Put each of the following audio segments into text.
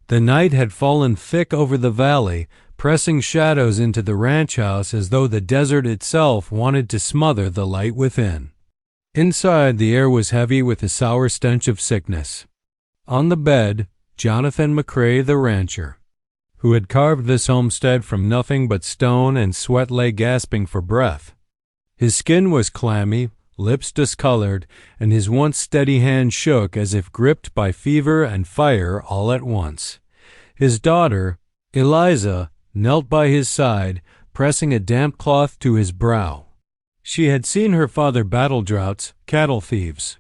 The night had fallen thick over the valley, pressing shadows into the ranch house as though the desert itself wanted to smother the light within. Inside, the air was heavy with the sour stench of sickness. On the bed, Jonathan McCrae, the rancher, who had carved this homestead from nothing but stone and sweat, lay gasping for breath. His skin was clammy, lips discolored, and his once steady hand shook as if gripped by fever and fire all at once. His daughter, Eliza, knelt by his side, pressing a damp cloth to his brow. She had seen her father battle droughts, cattle thieves,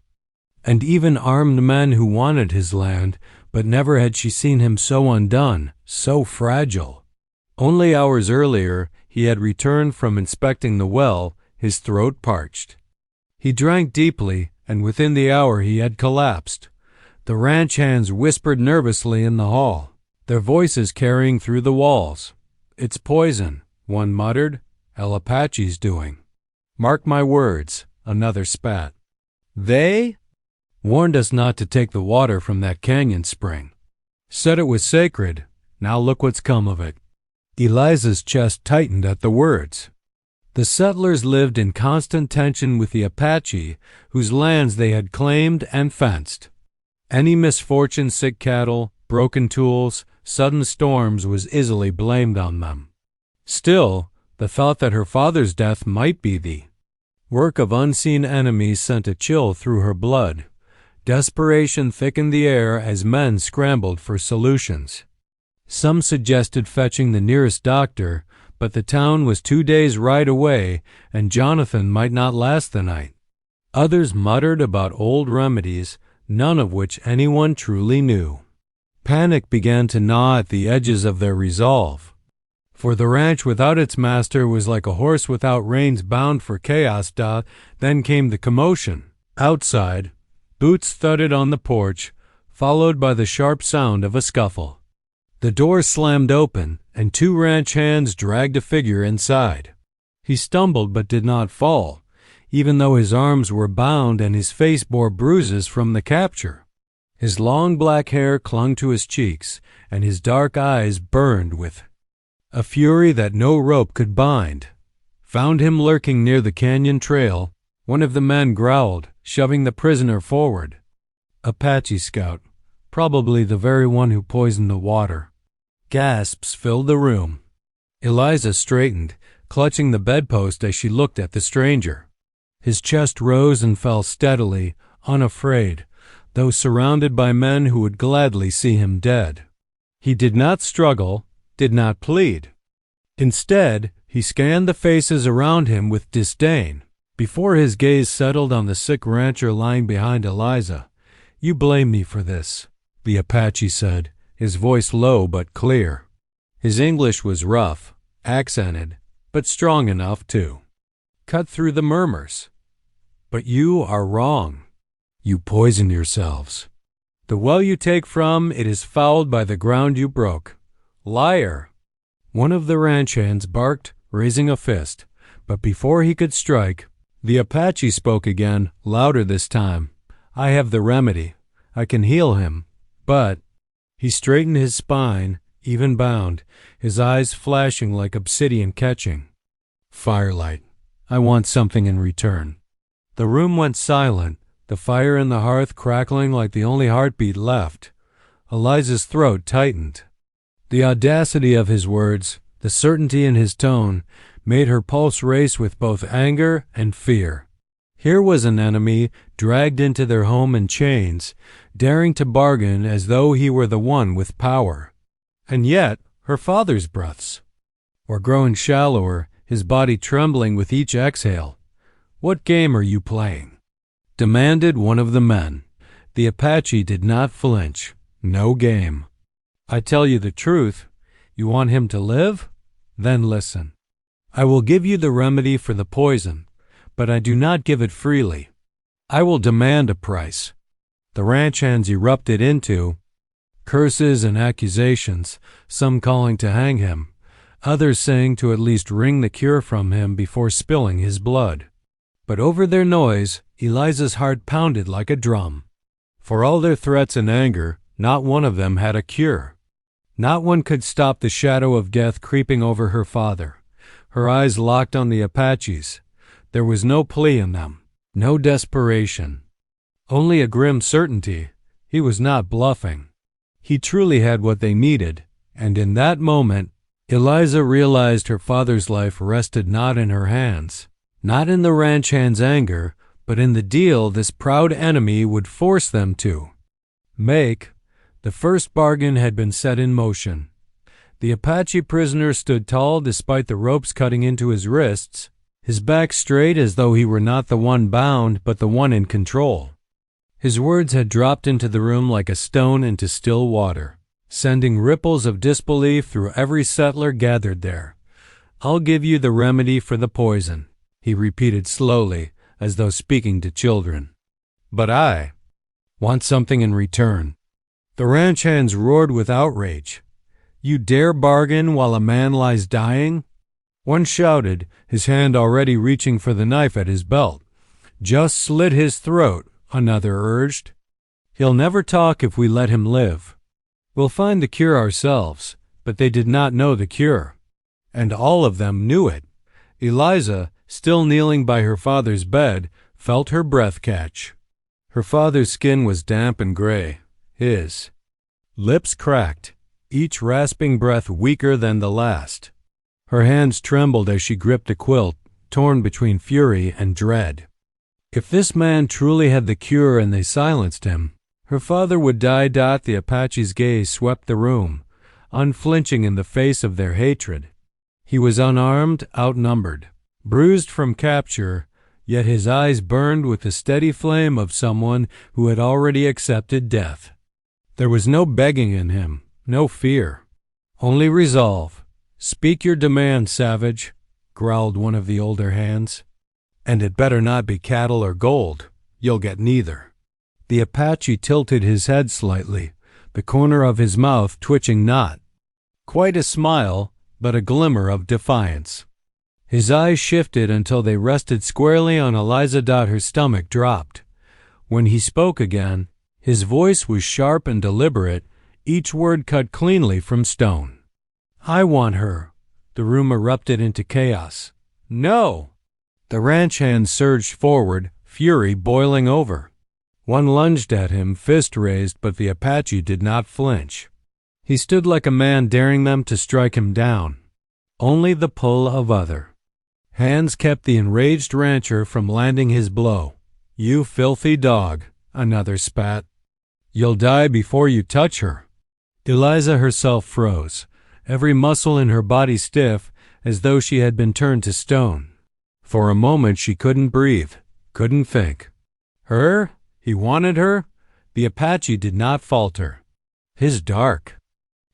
and even armed men who wanted his land, but never had she seen him so undone, so fragile. Only hours earlier he had returned from inspecting the well, his throat parched. He drank deeply, and within the hour he had collapsed. The ranch hands whispered nervously in the hall, their voices carrying through the walls. "It's poison," one muttered. "El Apache's doing." "Mark my words," another spat. "They warned us not to take the water from that canyon spring. Said it was sacred. Now look what's come of it." Eliza's chest tightened at the words. The settlers lived in constant tension with the Apache, whose lands they had claimed and fenced. Any misfortune, sick cattle, broken tools, sudden storms was easily blamed on them. Still, the thought that her father's death might be the work of unseen enemies sent a chill through her blood. Desperation thickened the air as men scrambled for solutions. Some suggested fetching the nearest doctor, but the town was 2 days' ride away, and Jonathan might not last the night. Others muttered about old remedies, none of which anyone truly knew. Panic began to gnaw at the edges of their resolve. For the ranch without its master was like a horse without reins bound for chaos. Then came the commotion. Outside, boots thudded on the porch, followed by the sharp sound of a scuffle. The door slammed open, and 2 ranch hands dragged a figure inside. He stumbled but did not fall, even though his arms were bound and his face bore bruises from the capture. His long black hair clung to his cheeks, and his dark eyes burned with a fury that no rope could bind. "Found him lurking near the canyon trail," one of the men growled, shoving the prisoner forward. "Apache scout, probably the very one who poisoned the water." Gasps filled the room. Eliza straightened, clutching the bedpost as she looked at the stranger. His chest rose and fell steadily, unafraid, though surrounded by men who would gladly see him dead. He did not struggle, did not plead. Instead, he scanned the faces around him with disdain. Before his gaze settled on the sick rancher lying behind Eliza, "You blame me for this," the Apache said, his voice low but clear. His English was rough, accented, but strong enough to cut through the murmurs. "But you are wrong. You poisoned yourselves. The well you take from, it is fouled by the ground you broke. Liar!" One of the ranch hands barked, raising a fist, but before he could strike, the Apache spoke again, louder this time. "I have the remedy. I can heal him, but—" He straightened his spine, even bound, his eyes flashing like obsidian catching. "Firelight. I want something in return." The room went silent, the fire in the hearth crackling like the only heartbeat left. Eliza's throat tightened. The audacity of his words, the certainty in his tone, made her pulse race with both anger and fear. Here was an enemy dragged into their home in chains, daring to bargain as though he were the one with power. And yet her father's breaths were growing shallower, his body trembling with each exhale. "What game are you playing?" demanded one of the men. The Apache did not flinch. "No game. I tell you the truth. You want him to live? Then listen. I will give you the remedy for the poison, but I do not give it freely. I will demand a price." The ranch hands erupted into curses and accusations, some calling to hang him, others saying to at least wring the cure from him before spilling his blood. But over their noise, Eliza's heart pounded like a drum. For all their threats and anger, not one of them had a cure. Not one could stop the shadow of death creeping over her father. Her eyes locked on the Apaches. There was no plea in them, no desperation. Only a grim certainty. He was not bluffing. He truly had what they needed, and in that moment, Eliza realized her father's life rested not in her hands, not in the ranch hand's anger, but in the deal this proud enemy would force them to make. The first bargain had been set in motion. The Apache prisoner stood tall despite the ropes cutting into his wrists, his back straight as though he were not the one bound but the one in control. His words had dropped into the room like a stone into still water, sending ripples of disbelief through every settler gathered there. "I'll give you the remedy for the poison," he repeated slowly, as though speaking to children. "But I want something in return." The ranch hands roared with outrage. "You dare bargain while a man lies dying?" One shouted, his hand already reaching for the knife at his belt. "Just slit his throat," another urged. "He'll never talk if we let him live. We'll find the cure ourselves." But they did not know the cure. And all of them knew it. Eliza, still kneeling by her father's bed, felt her breath catch. Her father's skin was damp and gray. His lips cracked, each rasping breath weaker than the last. Her hands trembled as she gripped a quilt, torn between fury and dread. If this man truly had the cure and they silenced him, her father would die. The Apache's gaze swept the room, unflinching in the face of their hatred. He was unarmed, outnumbered, bruised from capture, yet his eyes burned with the steady flame of someone who had already accepted death. There was no begging in him, no fear, only resolve. "Speak your demand, savage," growled one of the older hands. "And it better not be cattle or gold. You'll get neither." The Apache tilted his head slightly, the corner of his mouth twitching not. Quite a smile, but a glimmer of defiance. His eyes shifted until they rested squarely on Eliza. Her stomach dropped. When he spoke again, his voice was sharp and deliberate, each word cut cleanly from stone. "I want her." The room erupted into chaos. "No!" The ranch hand surged forward, fury boiling over. One lunged at him, fist raised, but the Apache did not flinch. He stood like a man daring them to strike him down. Only the pull of other hands kept the enraged rancher from landing his blow. "You filthy dog," another spat. "You'll die before you touch her." Eliza herself froze, every muscle in her body stiff, as though she had been turned to stone. For a moment she couldn't breathe, couldn't think. Her? He wanted her? The Apache did not falter. His dark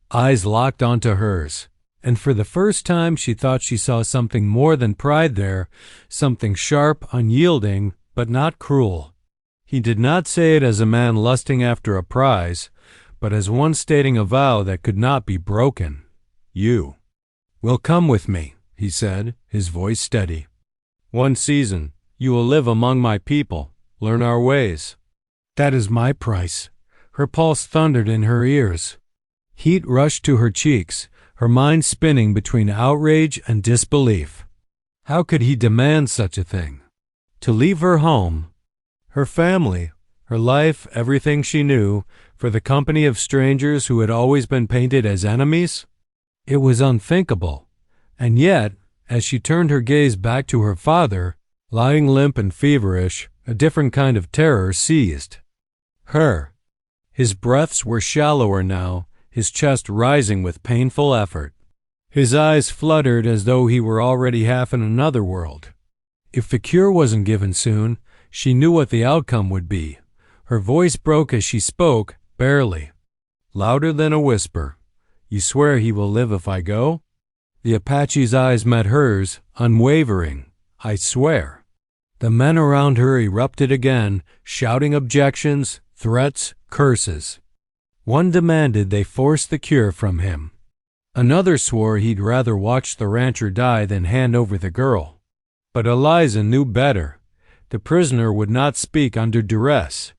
eyes locked onto hers, and for the first time she thought she saw something more than pride there, something sharp, unyielding, but not cruel. He did not say it as a man lusting after a prize, but as one stating a vow that could not be broken. "You will come with me," he said, his voice steady. "One season, you will live among my people, learn our ways." "That is my price." Her pulse thundered in her ears. Heat rushed to her cheeks, her mind spinning between outrage and disbelief. How could he demand such a thing? To leave her home, her family, her life, everything she knew, for the company of strangers who had always been painted as enemies? It was unthinkable. And yet, as she turned her gaze back to her father, lying limp and feverish, a different kind of terror seized her. His breaths were shallower now, his chest rising with painful effort. His eyes fluttered as though he were already half in another world. If the cure wasn't given soon, she knew what the outcome would be. Her voice broke as she spoke, barely, louder than a whisper. "You swear he will live if I go?" The Apache's eyes met hers, unwavering. "I swear." The men around her erupted again, shouting objections, threats, curses. One demanded they force the cure from him. Another swore he'd rather watch the rancher die than hand over the girl. But Eliza knew better. The prisoner would not speak under duress.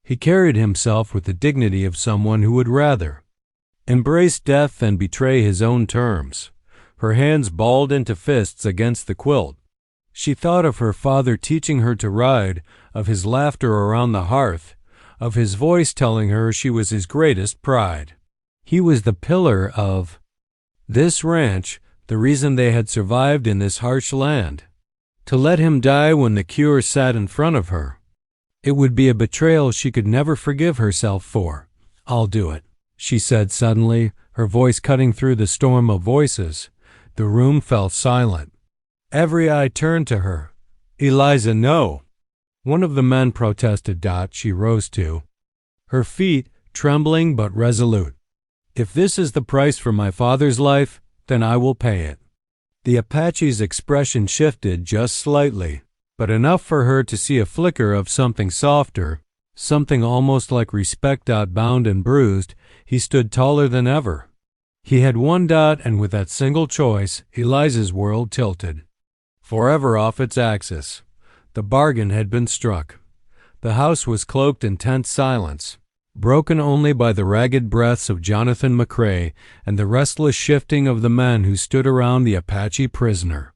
He carried himself with the dignity of someone who would rather. embrace death and betray his own terms. Her hands balled into fists against the quilt. She thought of her father teaching her to ride, of his laughter around the hearth, of his voice telling her she was his greatest pride. He was the pillar of this ranch, the reason they had survived in this harsh land. To let him die when the cure sat in front of her, it would be a betrayal she could never forgive herself for. "I'll do it," she said suddenly, her voice cutting through the storm of voices. The room fell silent. Every eye turned to her. "Eliza, no." One of the men protested. She rose to her feet, trembling but resolute. "If this is the price for my father's life, then I will pay it." The Apache's expression shifted just slightly, but enough for her to see a flicker of something softer, something almost like respect. Bound and bruised, he stood taller than ever. He had one. And with that single choice, Eliza's world tilted forever off its axis. The bargain had been struck. The house was cloaked in tense silence, broken only by the ragged breaths of Jonathan McCrae and the restless shifting of the men who stood around the Apache prisoner.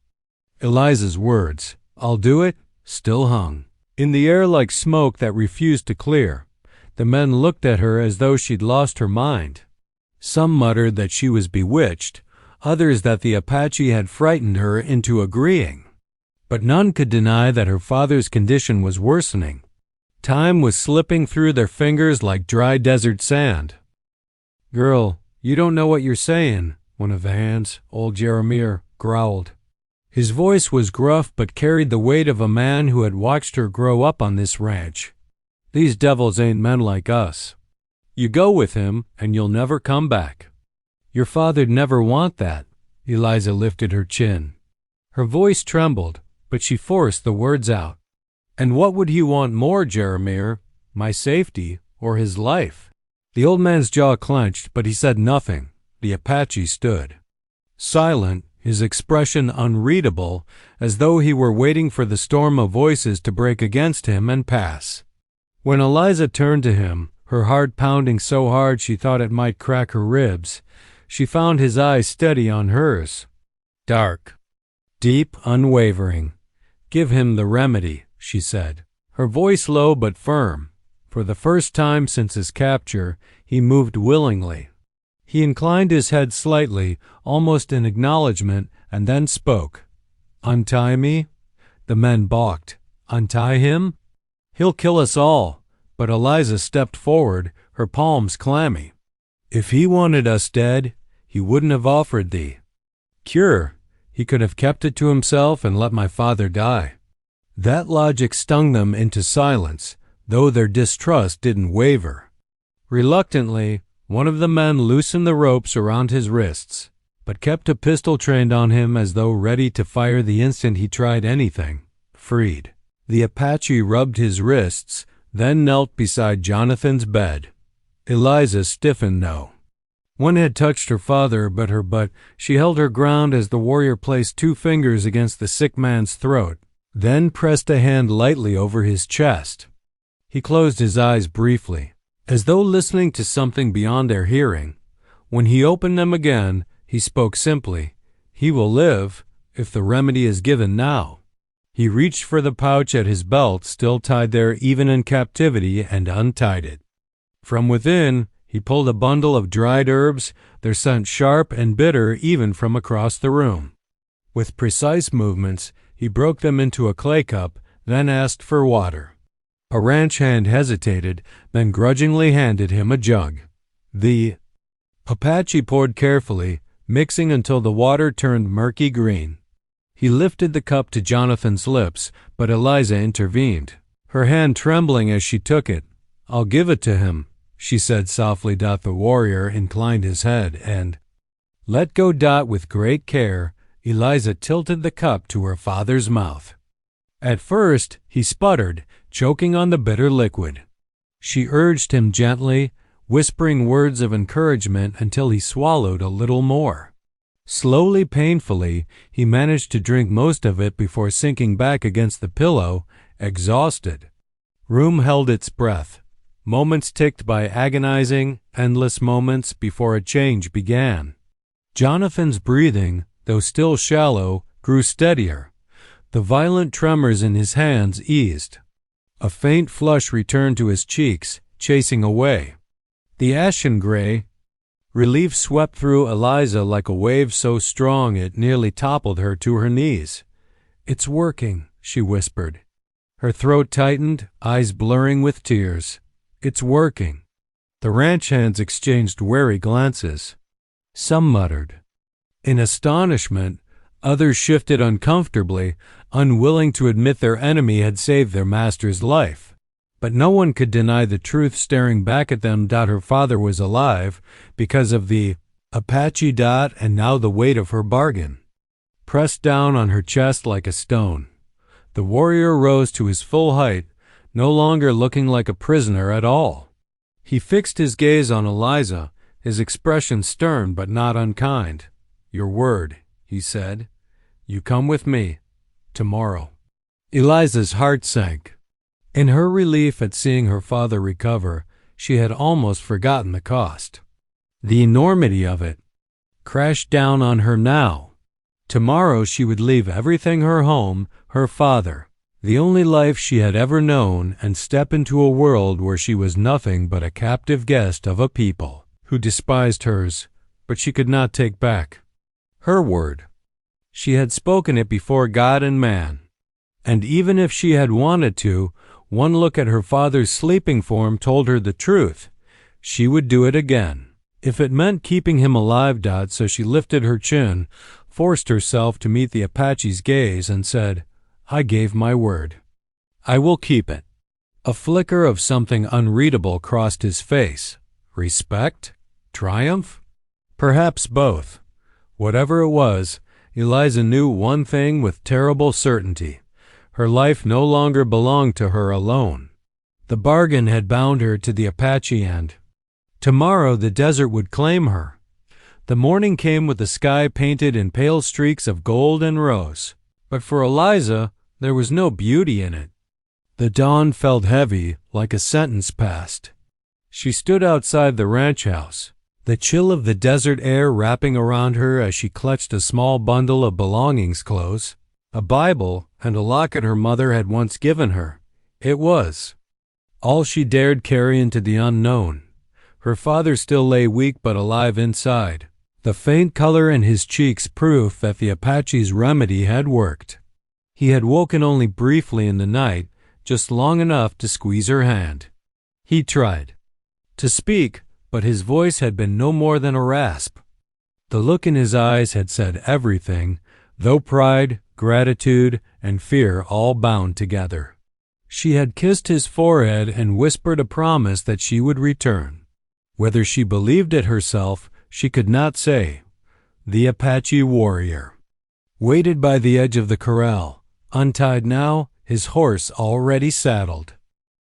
Eliza's words, "I'll do it," still hung in the air like smoke that refused to clear. The men looked at her as though she'd lost her mind. Some muttered that she was bewitched, others that the Apache had frightened her into agreeing. But none could deny that her father's condition was worsening. Time was slipping through their fingers like dry desert sand. "Girl, you don't know what you're saying," one of the hands, old Jeremiah, growled. His voice was gruff but carried the weight of a man who had watched her grow up on this ranch. "These devils ain't men like us. You go with him and you'll never come back." "Your father'd never want that." Eliza lifted her chin. Her voice trembled, but she forced the words out. "And what would he want more, Jeremiah? My safety or his life?" The old man's jaw clenched, but he said nothing. The Apache stood silent, his expression unreadable, as though he were waiting for the storm of voices to break against him and pass. When Eliza turned to him, her heart pounding so hard she thought it might crack her ribs, she found his eyes steady on hers. Dark, deep, unwavering. "Give him the remedy," she said, her voice low but firm. For the first time since his capture, he moved willingly. He inclined his head slightly, almost in acknowledgement, and then spoke. "Untie me?" The men balked. "Untie him? He'll kill us all." But Eliza stepped forward, her palms clammy. "If he wanted us dead, he wouldn't have offered the cure. He could have kept it to himself and let my father die." That logic stung them into silence, though their distrust didn't waver. Reluctantly, one of the men loosened the ropes around his wrists, but kept a pistol trained on him as though ready to fire the instant he tried anything. Freed. The Apache rubbed his wrists, then knelt beside Jonathan's bed. Eliza stiffened no. One had touched her father, but she held her ground as the warrior placed 2 fingers against the sick man's throat, then pressed a hand lightly over his chest. He closed his eyes briefly, as though listening to something beyond their hearing. When he opened them again, he spoke simply. "He will live, if the remedy is given now." He reached for the pouch at his belt, still tied there even in captivity, and untied it. From within, he pulled a bundle of dried herbs, their scent sharp and bitter even from across the room. With precise movements, he broke them into a clay cup, then asked for water. A ranch hand hesitated, then grudgingly handed him a jug. The Apache poured carefully, mixing until the water turned murky green. He lifted the cup to Jonathan's lips, but Eliza intervened, her hand trembling as she took it. "I'll give it to him," she said softly. The warrior inclined his head and let go. With great care, Eliza tilted the cup to her father's mouth. At first, he sputtered, choking on the bitter liquid. She urged him gently, whispering words of encouragement until he swallowed a little more. Slowly, painfully, he managed to drink most of it before sinking back against the pillow, exhausted. Room held its breath. Moments ticked by agonizing, endless moments before a change began. Jonathan's breathing, though still shallow, grew steadier. The violent tremors in his hands eased. A faint flush returned to his cheeks, chasing away. The ashen gray relief swept through Eliza like a wave so strong it nearly toppled her to her knees. "It's working," she whispered. Her throat tightened, eyes blurring with tears. "It's working." The ranch hands exchanged wary glances. Some muttered in astonishment, others shifted uncomfortably, unwilling to admit their enemy had saved their master's life. But no one could deny the truth staring back at them. Her father was alive because of the Apache. And now the weight of her bargain pressed down on her chest like a stone. The warrior rose to his full height, no longer looking like a prisoner at all. He fixed his gaze on Eliza, his expression stern but not unkind. "Your word," he said. "You come with me tomorrow." Eliza's heart sank. In her relief at seeing her father recover, she had almost forgotten the cost. The enormity of it crashed down on her now. Tomorrow she would leave everything, her home, her father, the only life she had ever known, and step into a world where she was nothing but a captive guest of a people who despised hers, but she could not take back her word. She had spoken it before God and man, and even if she had wanted to, one look at her father's sleeping form told her the truth. She would do it again, if it meant keeping him alive. So she lifted her chin, forced herself to meet the Apache's gaze, and said, "I gave my word. I will keep it." A flicker of something unreadable crossed his face. Respect? Triumph? Perhaps both. Whatever it was, Eliza knew one thing with terrible certainty. Her life no longer belonged to her alone. The bargain had bound her to the Apache, and tomorrow the desert would claim her. The morning came with the sky painted in pale streaks of gold and rose. But for Eliza, there was no beauty in it. The dawn felt heavy, like a sentence passed. She stood outside the ranch house, the chill of the desert air wrapping around her as she clutched a small bundle of belongings: clothes, a Bible, and a locket her mother had once given her. It was all she dared carry into the unknown. Her father still lay weak but alive inside, the faint color in his cheeks proof that the Apache's remedy had worked. He had woken only briefly in the night, just long enough to squeeze her hand. He tried to speak, but his voice had been no more than a rasp. The look in his eyes had said everything, though pride, gratitude, and fear all bound together. She had kissed his forehead and whispered a promise that she would return. Whether she believed it herself, she could not say. The Apache warrior waited by the edge of the corral, untied now, his horse already saddled.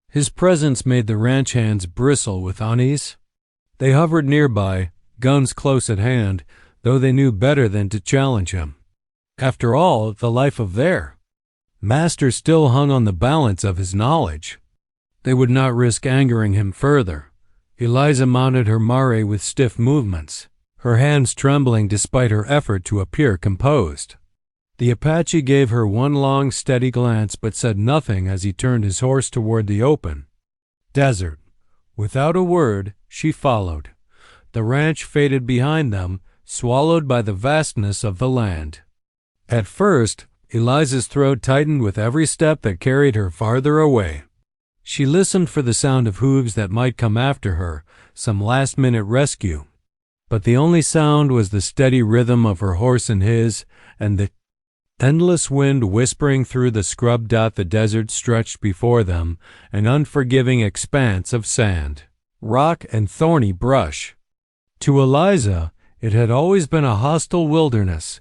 His presence made the ranch hands bristle with unease. They hovered nearby, guns close at hand, though they knew better than to challenge him. After all, the life of their master still hung on the balance of his knowledge. They would not risk angering him further. Eliza mounted her mare with stiff movements, her hands trembling despite her effort to appear composed. The Apache gave her one long, steady glance but said nothing as he turned his horse toward the open desert. Without a word, she followed. The ranch faded behind them, swallowed by the vastness of the land. At first, Eliza's throat tightened with every step that carried her farther away. She listened for the sound of hooves that might come after her, some last-minute rescue. But the only sound was the steady rhythm of her horse and his, and the endless wind whispering through the scrub. The desert stretched before them, an unforgiving expanse of sand, rock, and thorny brush. To Eliza, it had always been a hostile wilderness,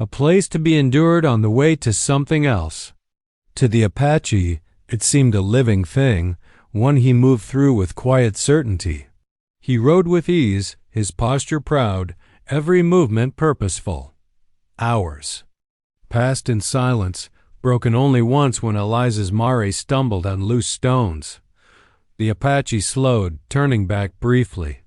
a place to be endured on the way to something else. To the Apache, it seemed a living thing, one he moved through with quiet certainty. He rode with ease, his posture proud, every movement purposeful. Hours passed in silence, broken only once when Eliza's mare stumbled on loose stones. The Apache slowed, turning back briefly.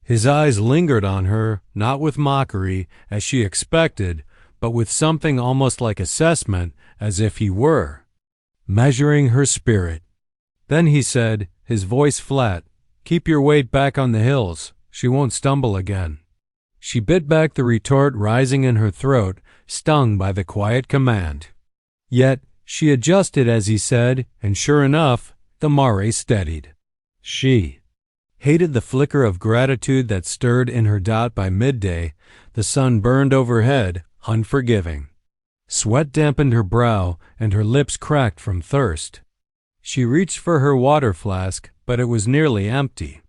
His eyes lingered on her, not with mockery, as she expected, but with something almost like assessment, as if he were measuring her spirit. Then he said, his voice flat, "Keep your weight back on the hills. She won't stumble again." She bit back the retort rising in her throat, stung by the quiet command. Yet she adjusted as he said, and sure enough, the mare steadied. She hated the flicker of gratitude that stirred in her dot by midday. The sun burned overhead, unforgiving. Sweat dampened her brow, and her lips cracked from thirst. She reached for her water flask, but it was nearly empty.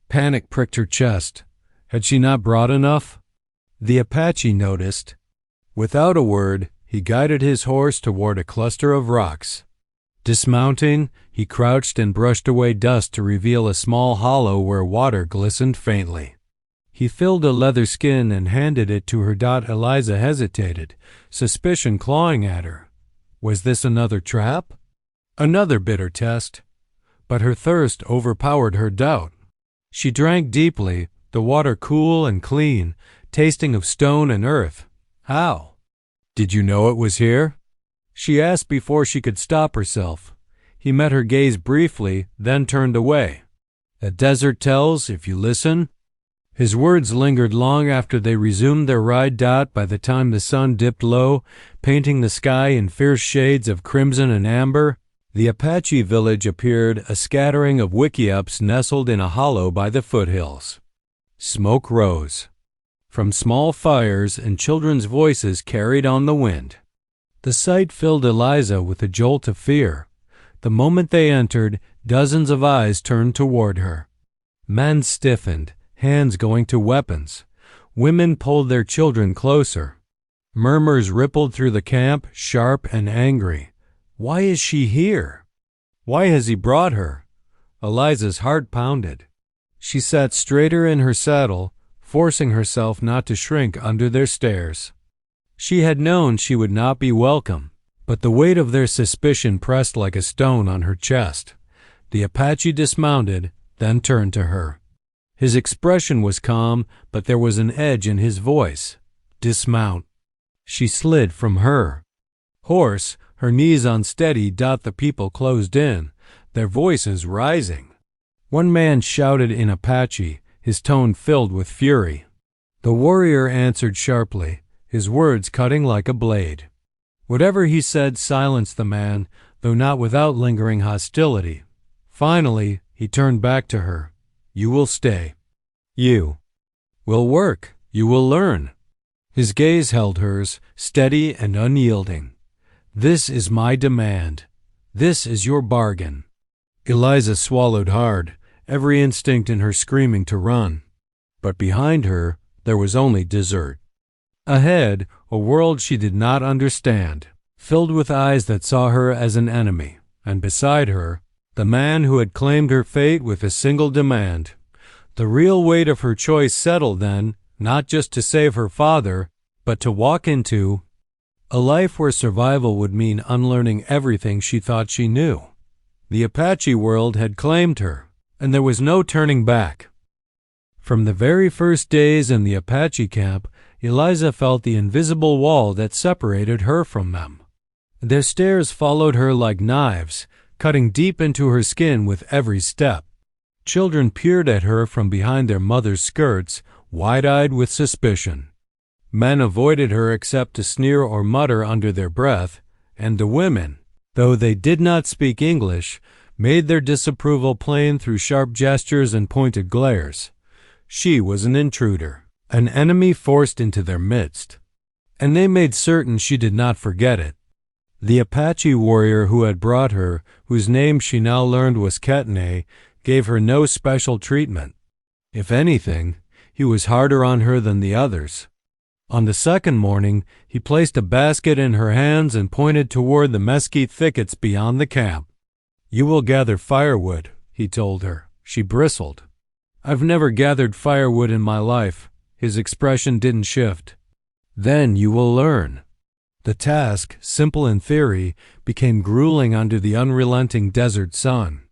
Panic pricked her chest. Had she not brought enough? The Apache noticed. Without a word, he guided his horse toward a cluster of rocks. Dismounting, he crouched and brushed away dust to reveal a small hollow where water glistened faintly. He filled a leather skin and handed it to her. Eliza hesitated, suspicion clawing at her. Was this another trap? Another bitter test? But her thirst overpowered her doubt. She drank deeply, the water cool and clean, tasting of stone and earth. How? Did you know it was here? She asked before she could stop herself. He met her gaze briefly, then turned away. The desert tells if you listen. His words lingered long after they resumed their ride. By the time the sun dipped low, painting the sky in fierce shades of crimson and amber, the Apache village appeared, a scattering of wickiups nestled in a hollow by the foothills. Smoke rose from small fires, and children's voices carried on the wind. The sight filled Eliza with a jolt of fear. The moment they entered, dozens of eyes turned toward her. Men stiffened, hands going to weapons. Women pulled their children closer. Murmurs rippled through the camp, sharp and angry. Why is she here? Why has he brought her? Eliza's heart pounded. She sat straighter in her saddle, forcing herself not to shrink under their stares. She had known she would not be welcome, but the weight of their suspicion pressed like a stone on her chest. The Apache dismounted, then turned to her. His expression was calm, but there was an edge in his voice. Dismount. She slid from her horse, her knees unsteady. The people closed in, their voices rising. One man shouted in Apache, his tone filled with fury. The warrior answered sharply, his words cutting like a blade. Whatever he said silenced the man, though not without lingering hostility. Finally, he turned back to her. You will stay. You will work. You will learn. His gaze held hers, steady and unyielding. This is my demand. This is your bargain. Eliza swallowed hard, every instinct in her screaming to run. But behind her, there was only desert. Ahead, a world she did not understand, filled with eyes that saw her as an enemy, and beside her, the man who had claimed her fate with a single demand. The real weight of her choice settled then, not just to save her father, but to walk into a life where survival would mean unlearning everything she thought she knew. The Apache world had claimed her, and there was no turning back. From the very first days in the Apache camp, Eliza felt the invisible wall that separated her from them. Their stares followed her like knives, cutting deep into her skin with every step. Children peered at her from behind their mothers' skirts, wide-eyed with suspicion. Men avoided her except to sneer or mutter under their breath, and the women, though they did not speak English, made their disapproval plain through sharp gestures and pointed glares. She was an intruder, an enemy forced into their midst, and they made certain she did not forget it. The Apache warrior who had brought her, whose name she now learned was Ketne, gave her no special treatment. If anything, he was harder on her than the others. On the second morning, he placed a basket in her hands and pointed toward the mesquite thickets beyond the camp. You will gather firewood, he told her. She bristled. I've never gathered firewood in my life. His expression didn't shift. Then you will learn. The task, simple in theory, became grueling under the unrelenting desert sun.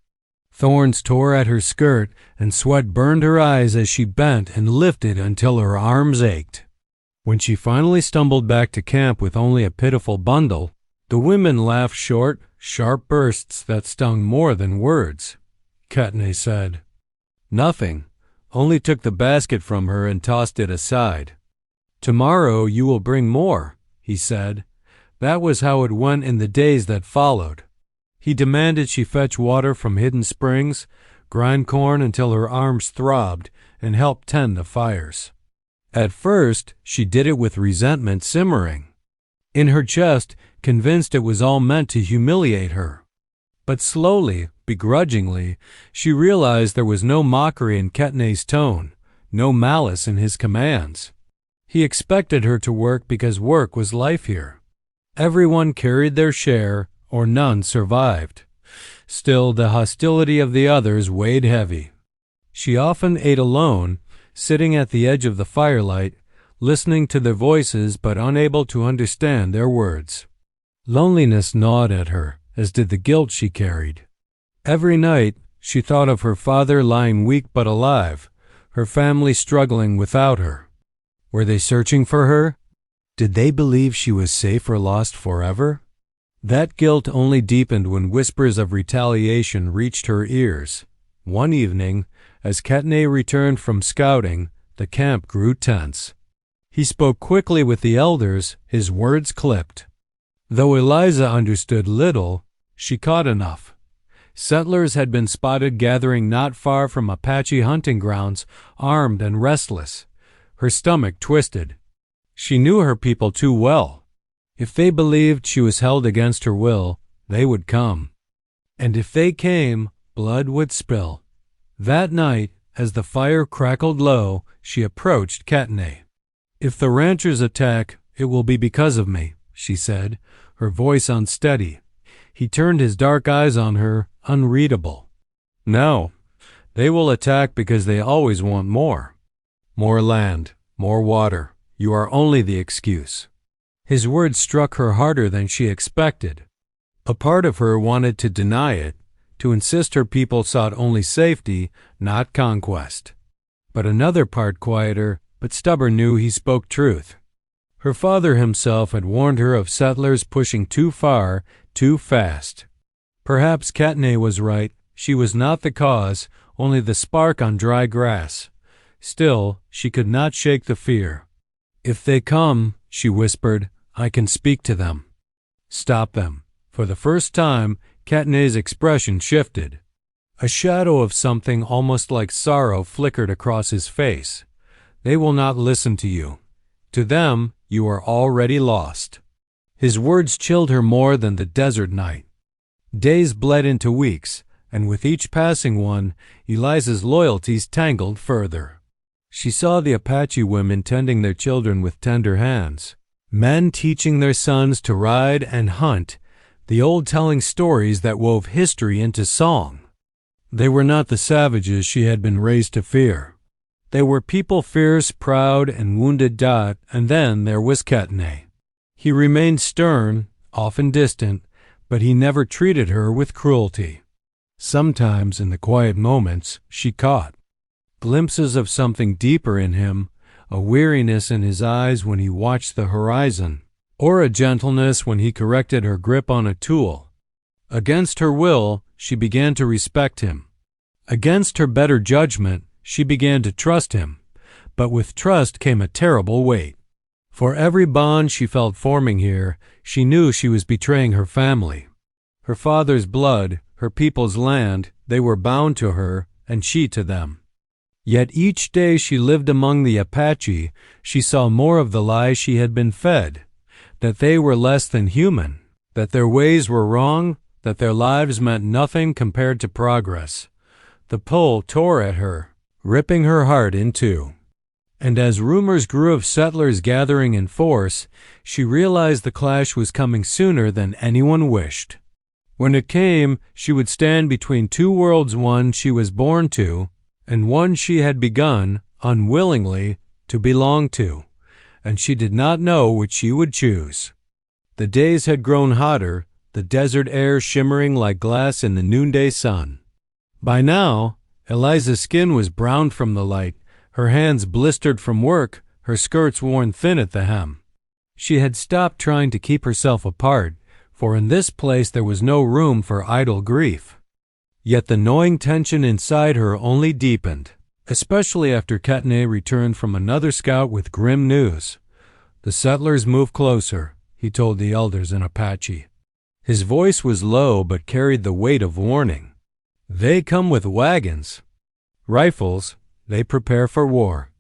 Thorns tore at her skirt, and sweat burned her eyes as she bent and lifted until her arms ached. When she finally stumbled back to camp with only a pitiful bundle, the women laughed short, sharp bursts that stung more than words. Katne said. Nothing, only took the basket from her and tossed it aside. Tomorrow you will bring more, he said. That was how it went in the days that followed. He demanded she fetch water from hidden springs, grind corn until her arms throbbed, and help tend the fires. At first, she did it with resentment simmering in her chest, convinced it was all meant to humiliate her. But slowly, begrudgingly, she realized there was no mockery in Ketne's tone, no malice in his commands. He expected her to work because work was life here. Everyone carried their share, or none survived. Still, the hostility of the others weighed heavy. She often ate alone, sitting at the edge of the firelight, listening to their voices but unable to understand their words. Loneliness gnawed at her, as did the guilt she carried. Every night, she thought of her father lying weak but alive, her family struggling without her. Were they searching for her? Did they believe she was safe or lost forever? That guilt only deepened when whispers of retaliation reached her ears. One evening, as Ketne returned from scouting, the camp grew tense. He spoke quickly with the elders, his words clipped. Though Eliza understood little, she caught enough. Settlers had been spotted gathering not far from Apache hunting grounds, armed and restless. Her stomach twisted. She knew her people too well. If they believed she was held against her will, they would come. And if they came, blood would spill. That night, as the fire crackled low, she approached Ketne. If the ranchers attack, it will be because of me, she said, her voice unsteady. He turned his dark eyes on her, unreadable. No, they will attack because they always want more. More land, more water. You are only the excuse. His words struck her harder than she expected. A part of her wanted to deny it, to insist her people sought only safety, not conquest. But another part, quieter but stubborn, knew he spoke truth. Her father himself had warned her of settlers pushing too far, too fast. Perhaps Ketne was right. She was not the cause, only the spark on dry grass. Still, she could not shake the fear. If they come, she whispered, I can speak to them. Stop them. For the first time, Ketne's expression shifted. A shadow of something almost like sorrow flickered across his face. They will not listen to you. To them, you are already lost. His words chilled her more than the desert night. Days bled into weeks, and with each passing one, Eliza's loyalties tangled further. She saw the Apache women tending their children with tender hands, men teaching their sons to ride and hunt, the old telling stories that wove history into song. They were not the savages she had been raised to fear. They were people fierce, proud, and wounded. And then there was Ketne. He remained stern, often distant, but he never treated her with cruelty. Sometimes, in the quiet moments, she caught glimpses of something deeper in him, a weariness in his eyes when he watched the horizon, or a gentleness when he corrected her grip on a tool. Against her will, she began to respect him. Against her better judgment, she began to trust him, but with trust came a terrible weight. For every bond she felt forming here, she knew she was betraying her family. Her father's blood, her people's land, they were bound to her, and she to them. Yet each day she lived among the Apache, she saw more of the lie she had been fed, that they were less than human, that their ways were wrong, that their lives meant nothing compared to progress. The pull tore at her, ripping her heart in two. And as rumors grew of settlers gathering in force, she realized the clash was coming sooner than anyone wished. When it came, she would stand between two worlds, one she was born to, and one she had begun, unwillingly, to belong to, and she did not know which she would choose. The days had grown hotter, the desert air shimmering like glass in the noonday sun. By now, Eliza's skin was browned from the light, her hands blistered from work, her skirts worn thin at the hem. She had stopped trying to keep herself apart, for in this place there was no room for idle grief. Yet the gnawing tension inside her only deepened, especially after Katne returned from another scout with grim news. "The settlers move closer," he told the elders in Apache. His voice was low but carried the weight of warning. "They come with wagons. Rifles, they prepare for war."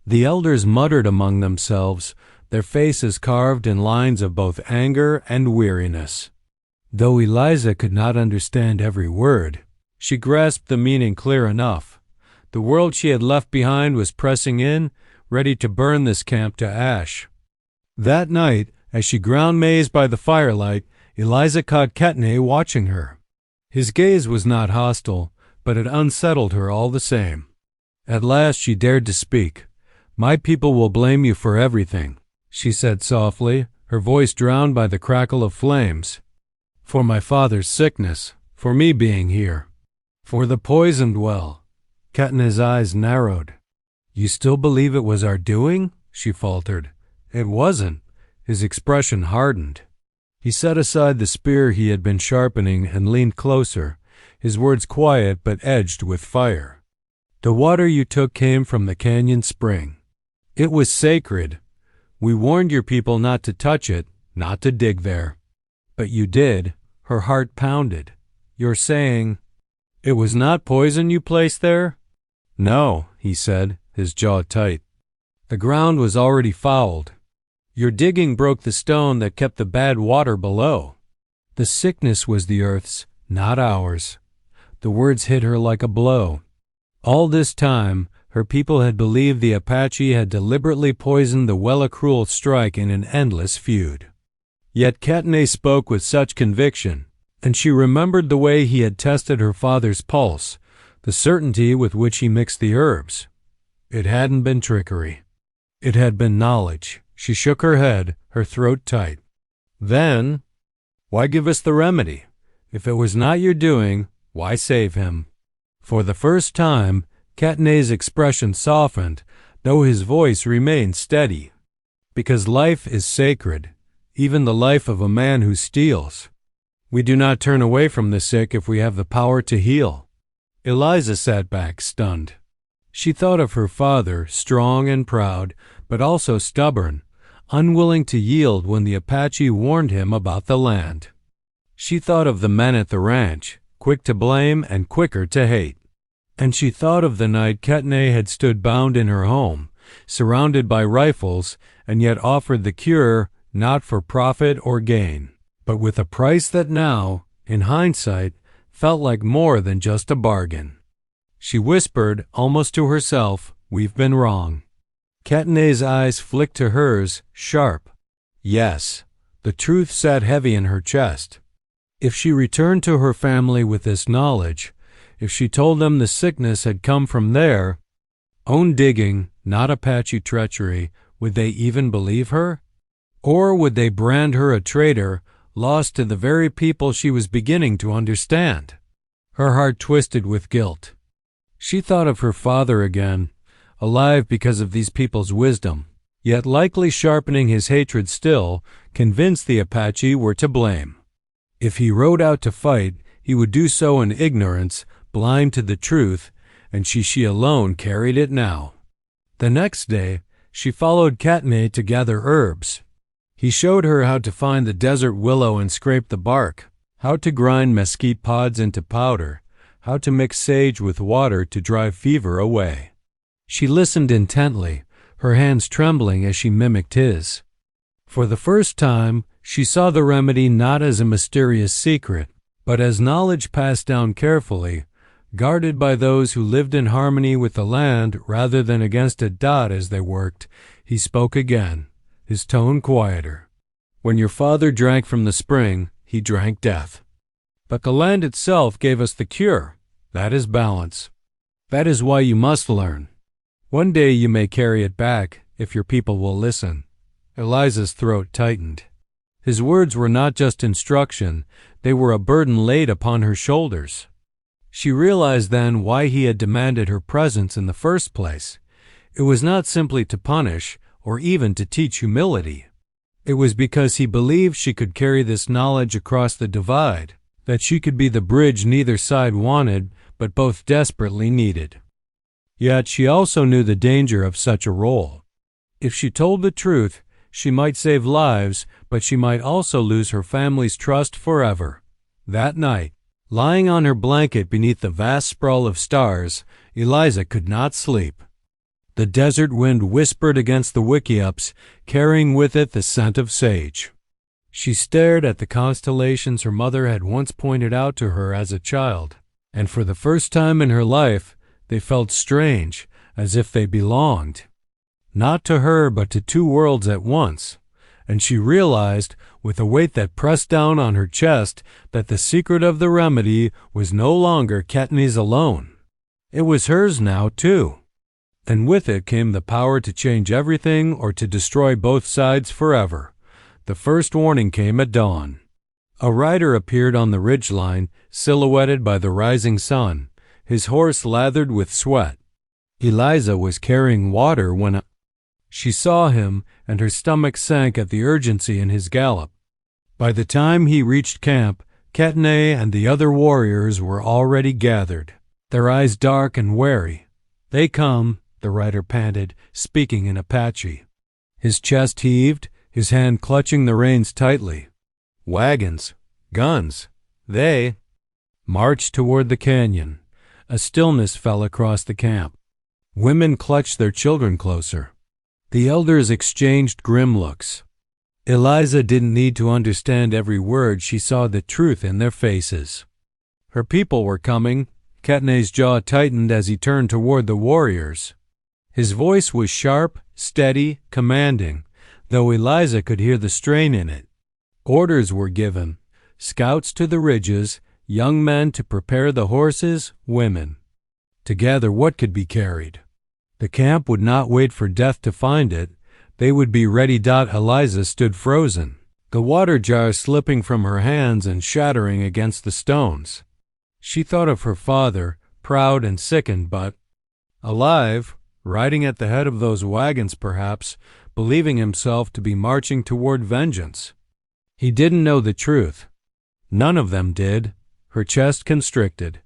The elders muttered among themselves, their faces carved in lines of both anger and weariness. Though Eliza could not understand every word, she grasped the meaning clear enough. The world she had left behind was pressing in, ready to burn this camp to ash. That night, as she ground maize by the firelight, Eliza caught Katne watching her. His gaze was not hostile, but it unsettled her all the same. At last she dared to speak. "My people will blame you for everything," she said softly, her voice drowned by the crackle of flames. "For my father's sickness, for me being here, for the poisoned well." Katne's eyes narrowed. "You still believe it was our doing?" she faltered. "It wasn't." His expression hardened. He set aside the spear he had been sharpening and leaned closer, his words quiet but edged with fire. "The water you took came from the canyon spring. It was sacred. We warned your people not to touch it, not to dig there. But you did." Her heart pounded. "You're saying it was not poison you placed there?" "No," he said, his jaw tight. "The ground was already fouled. Your digging broke the stone that kept the bad water below. The sickness was the earth's, not ours." The words hit her like a blow. All this time, her people had believed the Apache had deliberately poisoned the well-a-cruel strike in an endless feud. Yet Katne spoke with such conviction, and she remembered the way he had tested her father's pulse, the certainty with which he mixed the herbs. It hadn't been trickery. It had been knowledge. She shook her head, her throat tight. "Then, why give us the remedy? If it was not your doing, why save him?" For the first time, Katne's expression softened, though his voice remained steady. "Because life is sacred, even the life of a man who steals. We do not turn away from the sick if we have the power to heal." Eliza sat back, stunned. She thought of her father, strong and proud, but also stubborn, unwilling to yield when the Apache warned him about the land. She thought of the men at the ranch, quick to blame and quicker to hate. And she thought of the night Katne had stood bound in her home, surrounded by rifles, and yet offered the cure not for profit or gain, but with a price that now, in hindsight, felt like more than just a bargain. She whispered, almost to herself, "We've been wrong." Katne's eyes flicked to hers, sharp. Yes, the truth sat heavy in her chest. If she returned to her family with this knowledge, if she told them the sickness had come from their own digging, not Apache treachery, would they even believe her? Or would they brand her a traitor, lost to the very people she was beginning to understand? Her heart twisted with guilt. She thought of her father again, alive because of these people's wisdom, yet likely sharpening his hatred still, convinced the Apache were to blame. If he rode out to fight, he would do so in ignorance, blind to the truth, and she alone carried it now. The next day, she followed Katne to gather herbs. He showed her how to find the desert willow and scrape the bark, how to grind mesquite pods into powder, how to mix sage with water to drive fever away. She listened intently, her hands trembling as she mimicked his. For the first time, she saw the remedy not as a mysterious secret, but as knowledge passed down carefully, guarded by those who lived in harmony with the land rather than against it. As they worked, he spoke again, his tone quieter. "When your father drank from the spring, he drank death. But the land itself gave us the cure. That is balance. That is why you must learn. One day you may carry it back, if your people will listen." Eliza's throat tightened. His words were not just instruction, they were a burden laid upon her shoulders. She realized then why he had demanded her presence in the first place. It was not simply to punish or even to teach humility. It was because he believed she could carry this knowledge across the divide, that she could be the bridge neither side wanted but both desperately needed. Yet she also knew the danger of such a role. If she told the truth, she might save lives, but she might also lose her family's trust forever. That night, lying on her blanket beneath the vast sprawl of stars, Eliza could not sleep. The desert wind whispered against the wickiups, carrying with it the scent of sage. She stared at the constellations her mother had once pointed out to her as a child, and for the first time in her life, they felt strange, as if they belonged. Not to her, but to two worlds at once, and she realized, with a weight that pressed down on her chest, that the secret of the remedy was no longer Ketney's alone. It was hers now, too. And with it came the power to change everything or to destroy both sides forever. The first warning came at dawn. A rider appeared on the ridgeline, silhouetted by the rising sun, his horse lathered with sweat. Eliza was carrying water when she saw him, and her stomach sank at the urgency in his gallop. By the time he reached camp, Ketney and the other warriors were already gathered, their eyes dark and wary. "They come," the rider panted, speaking in Apache. His chest heaved, his hand clutching the reins tightly. Wagons, guns, they marched toward the canyon. A stillness fell across the camp. Women clutched their children closer. The elders exchanged grim looks. Eliza didn't need to understand every word. She saw the truth in their faces. Her people were coming. Ketney's jaw tightened as he turned toward the warriors. His voice was sharp, steady, commanding, though Eliza could hear the strain in it. Orders were given. Scouts to the ridges, young men to prepare the horses, women to gather what could be carried. The camp would not wait for death to find it. They would be ready. Eliza stood frozen, the water jar slipping from her hands and shattering against the stones. She thought of her father, proud and sickened, but alive, riding at the head of those wagons perhaps, believing himself to be marching toward vengeance. He didn't know the truth. None of them did. Her chest constricted.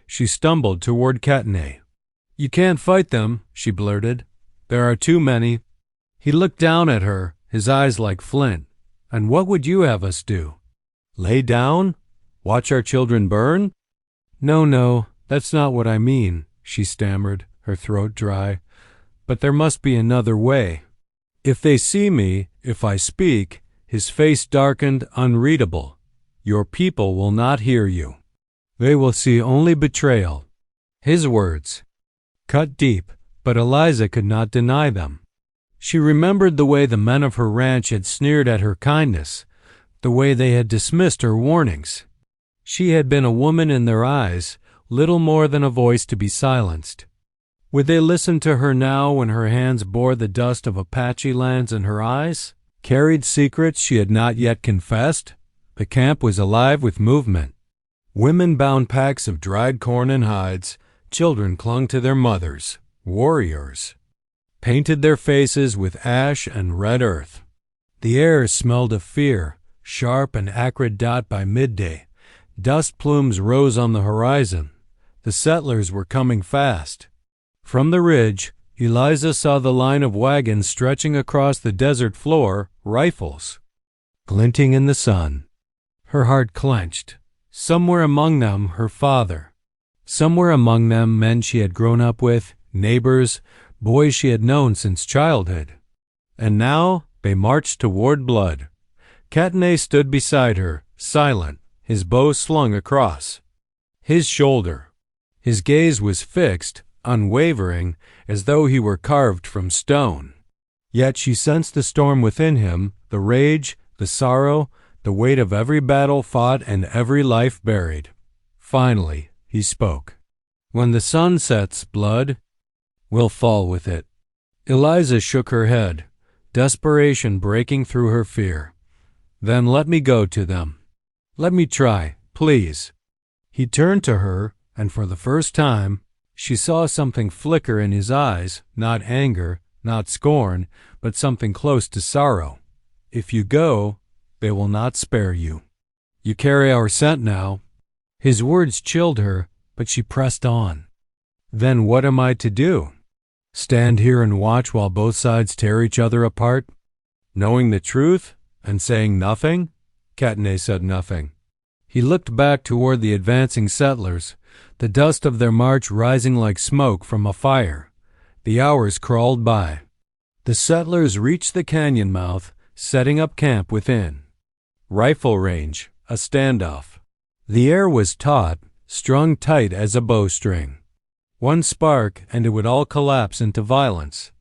She stumbled toward Ketney. "You can't fight them," she blurted. "There are too many." He looked down at her, his eyes like flint. "And what would you have us do? Lay down? Watch our children burn?" No, that's not what I mean," she stammered, her throat dry. "But there must be another way. If they see me, if I speak," his face darkened, unreadable, "your people will not hear you. They will see only betrayal." His words cut deep, but Eliza could not deny them. She remembered the way the men of her ranch had sneered at her kindness, the way they had dismissed her warnings. She had been a woman in their eyes, little more than a voice to be silenced. Would they listen to her now when her hands bore the dust of Apache lands and her eyes carried secrets she had not yet confessed? The camp was alive with movement. Women bound packs of dried corn and hides. Children clung to their mothers. Warriors painted their faces with ash and red earth. The air smelled of fear, sharp and acrid. By midday, dust plumes rose on the horizon. The settlers were coming fast. From the ridge, Eliza saw the line of wagons stretching across the desert floor, rifles glinting in the sun. Her heart clenched. Somewhere among them, her father. Somewhere among them, men she had grown up with, neighbors, boys she had known since childhood. And now they marched toward blood. Ketney stood beside her, silent, his bow slung across his shoulder. His gaze was fixed, unwavering, as though he were carved from stone. Yet she sensed the storm within him, the rage, the sorrow, the weight of every battle fought and every life buried. Finally, he spoke. "When the sun sets, blood will fall with it." Eliza shook her head, desperation breaking through her fear. "Then let me go to them. Let me try, please." He turned to her, and for the first time, she saw something flicker in his eyes, not anger, not scorn, but something close to sorrow. If you go, they will not spare you. You carry our scent now. His words chilled her, but she pressed on. Then what am I to do? Stand here and watch while both sides tear each other apart? Knowing the truth and saying nothing? Katne said nothing. He looked back toward the advancing settlers, the dust of their march rising like smoke from a fire. The hours crawled by. The settlers reached the canyon mouth, setting up camp within. Rifle range, a standoff. The air was taut, strung tight as a bowstring. One spark and it would all collapse into violence.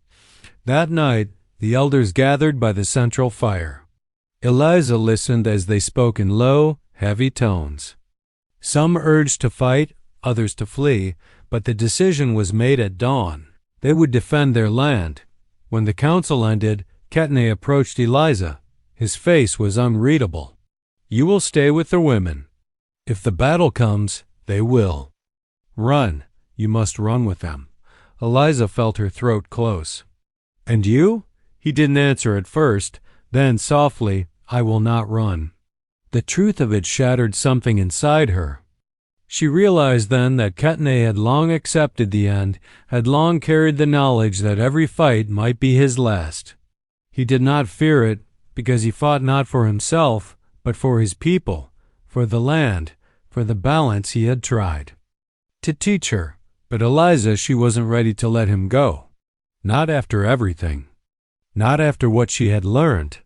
That night, the elders gathered by the central fire. Eliza listened as they spoke in low, heavy tones. Some urged to fight, others to flee, but the decision was made at dawn. They would defend their land. When the council ended, Katne approached Eliza. His face was unreadable. You will stay with the women. If the battle comes, they will. Run. You must run with them. Eliza felt her throat close. And you? He didn't answer at first. Then, softly, I will not run. The truth of it shattered something inside her. She realized then that Katne had long accepted the end, had long carried the knowledge that every fight might be his last. He did not fear it, because he fought not for himself, but for his people, for the land, for the balance he had tried to teach her. But Eliza, she wasn't ready to let him go. Not after everything. Not after what she had learned.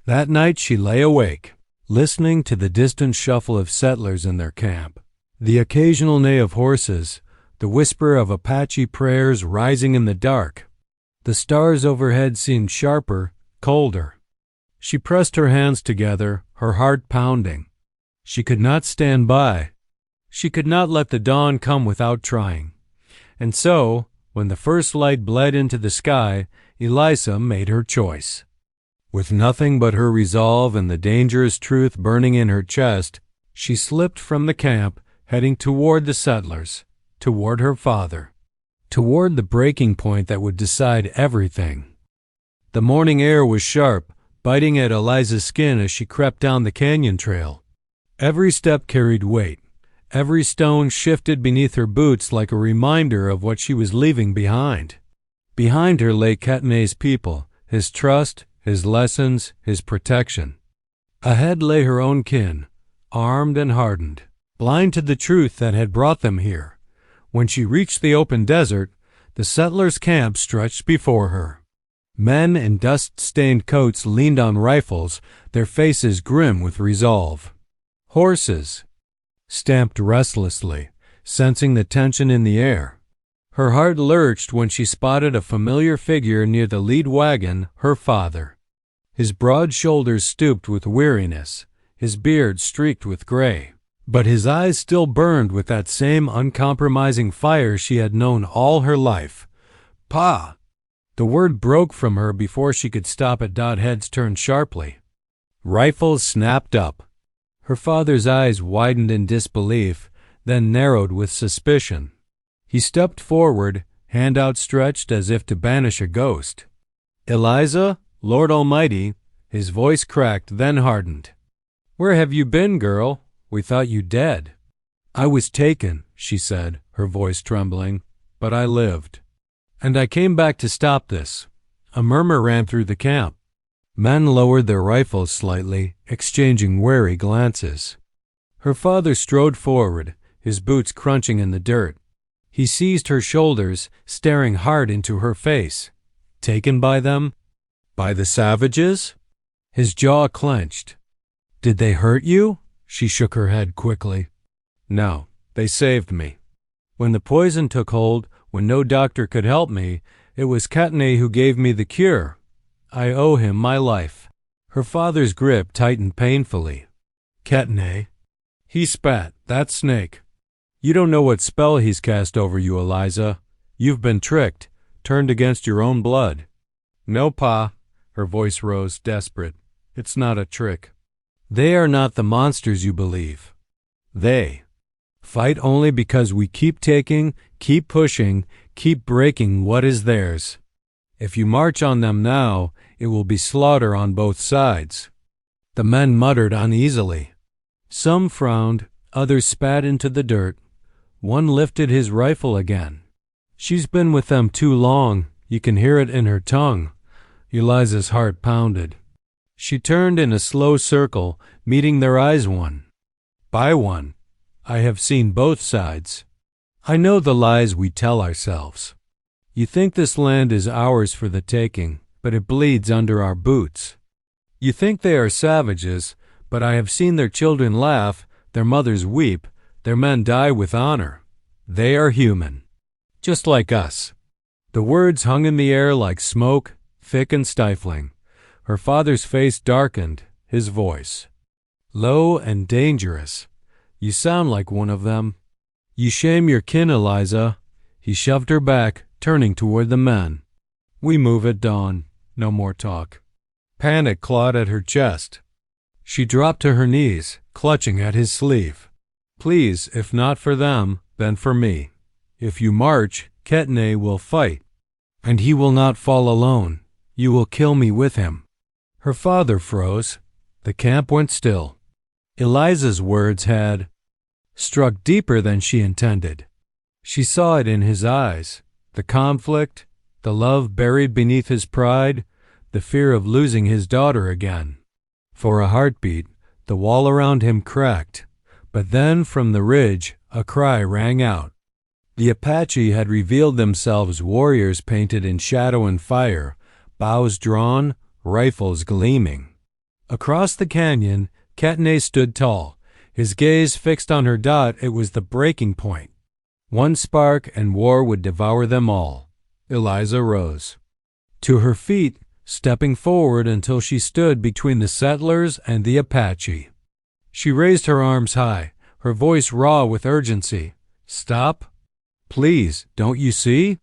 That night she lay awake, listening to the distant shuffle of settlers in their camp, the occasional neigh of horses, the whisper of Apache prayers rising in the dark. The stars overhead seemed sharper, colder. She pressed her hands together, her heart pounding. She could not stand by. She could not let the dawn come without trying. And so, when the first light bled into the sky, Eliza made her choice. With nothing but her resolve and the dangerous truth burning in her chest, she slipped from the camp, heading toward the settlers, toward her father, toward the breaking point that would decide everything. The morning air was sharp, biting at Eliza's skin as she crept down the canyon trail. Every step carried weight. Every stone shifted beneath her boots like a reminder of what she was leaving behind. Behind her lay Katne's people, his trust, his lessons, his protection. Ahead lay her own kin, armed and hardened, blind to the truth that had brought them here. When she reached the open desert, the settlers' camp stretched before her. Men in dust-stained coats leaned on rifles, their faces grim with resolve. Horses stamped restlessly, sensing the tension in the air. Her heart lurched when she spotted a familiar figure near the lead wagon, her father. His broad shoulders stooped with weariness, his beard streaked with gray, but his eyes still burned with that same uncompromising fire she had known all her life. Pa! The word broke from her before she could stop it. Heads turned sharply. Rifles snapped up. Her father's eyes widened in disbelief, then narrowed with suspicion. He stepped forward, hand outstretched as if to banish a ghost. Eliza, Lord Almighty, his voice cracked, then hardened. Where have you been, girl? We thought you dead. I was taken, she said, her voice trembling, but I lived. And I came back to stop this. A murmur ran through the camp. Men lowered their rifles slightly, exchanging wary glances. Her father strode forward, his boots crunching in the dirt. He seized her shoulders, staring hard into her face. Taken by them? By the savages? His jaw clenched. Did they hurt you? She shook her head quickly. No, they saved me. When the poison took hold, when no doctor could help me, it was Katne who gave me the cure. I owe him my life. Her father's grip tightened painfully. Katne. He spat. That snake. You don't know what spell he's cast over you, Eliza. You've been tricked, turned against your own blood. No, Pa. Her voice rose, desperate. It's not a trick. They are not the monsters you believe. They Fight only because we keep taking, keep pushing, keep breaking what is theirs. If you march on them now, it will be slaughter on both sides." The men muttered uneasily. Some frowned, others spat into the dirt. One lifted his rifle again. "She's been with them too long. You can hear it in her tongue." Eliza's heart pounded. She turned in a slow circle, meeting their eyes one by one. "I have seen both sides. I know the lies we tell ourselves. You think this land is ours for the taking, but it bleeds under our boots. You think they are savages, but I have seen their children laugh, their mothers weep, their men die with honor. They are human, just like us." The words hung in the air like smoke, thick and stifling. Her father's face darkened, his voice low and dangerous. "You sound like one of them. You shame your kin, Eliza." He shoved her back, turning toward the men. "We move at dawn. No more talk." Panic clawed at her chest. She dropped to her knees, clutching at his sleeve. "Please, if not for them, then for me. If you march, Ketne will fight. And he will not fall alone. You will kill me with him." Her father froze. The camp went still. Eliza's words had struck deeper than she intended. She saw it in his eyes, the conflict, the love buried beneath his pride, the fear of losing his daughter again. For a heartbeat, the wall around him cracked, but then from the ridge a cry rang out. The Apache had revealed themselves, warriors painted in shadow and fire, bows drawn, rifles gleaming. Across the canyon, Ketne stood tall, his gaze fixed on her dot. It was the breaking point. One spark and war would devour them all. Eliza rose to her feet, stepping forward until she stood between the settlers and the Apache. She raised her arms high, her voice raw with urgency. "Stop. Please, don't you see?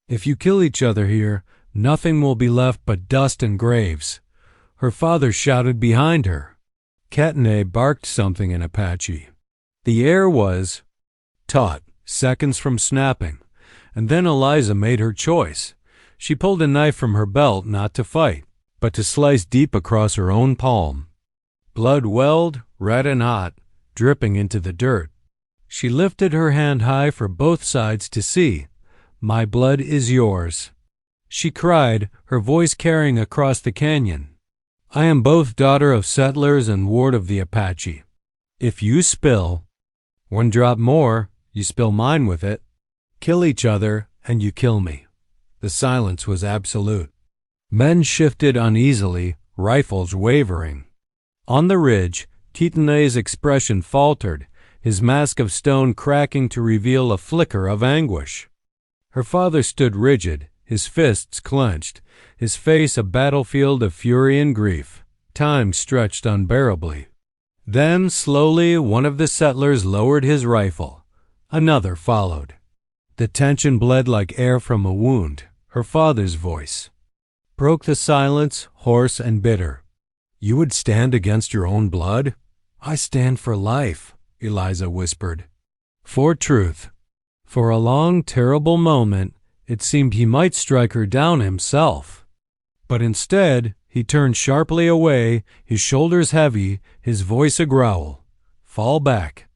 If you kill each other here, nothing will be left but dust and graves." Her father shouted behind her. Ketne barked something in Apache. The air was taut, seconds from snapping, and then Eliza made her choice. She pulled a knife from her belt, not to fight, but to slice deep across her own palm. Blood welled, red and hot, dripping into the dirt. She lifted her hand high for both sides to see. "My blood is yours," she cried, her voice carrying across the canyon. "I am both daughter of settlers and ward of the Apache. If you spill one drop more, you spill mine with it. Kill each other, and you kill me." The silence was absolute. Men shifted uneasily, rifles wavering. On the ridge, Titane's expression faltered, his mask of stone cracking to reveal a flicker of anguish. Her father stood rigid, his fists clenched, his face a battlefield of fury and grief. Time stretched unbearably. Then, slowly, one of the settlers lowered his rifle. Another followed. The tension bled like air from a wound. Her father's voice broke the silence, hoarse and bitter. "You would stand against your own blood?" "I stand for life," Eliza whispered. "For truth." For a long, terrible moment, it seemed he might strike her down himself. But instead, he turned sharply away, his shoulders heavy, his voice a growl. "Fall back."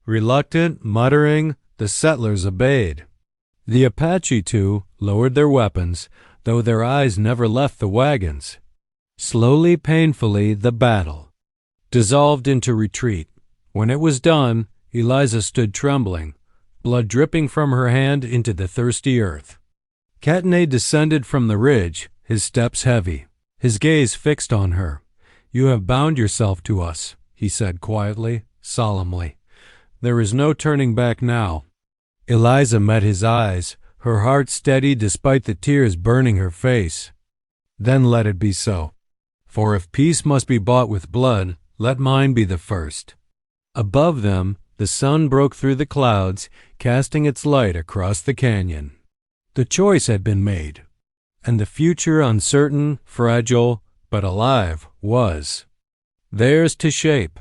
Reluctant, muttering, the settlers obeyed. The Apache, too, lowered their weapons, though their eyes never left the wagons. Slowly, painfully, the battle dissolved into retreat. When it was done, Eliza stood trembling, blood dripping from her hand into the thirsty earth. Ketne descended from the ridge, his steps heavy, his gaze fixed on her. "You have bound yourself to us," he said quietly, solemnly. "There is no turning back now." Eliza met his eyes, her heart steady despite the tears burning her face. "Then let it be so. For if peace must be bought with blood, let mine be the first." Above them, the sun broke through the clouds, casting its light across the canyon. The choice had been made, and the future, uncertain, fragile, but alive, was theirs to shape.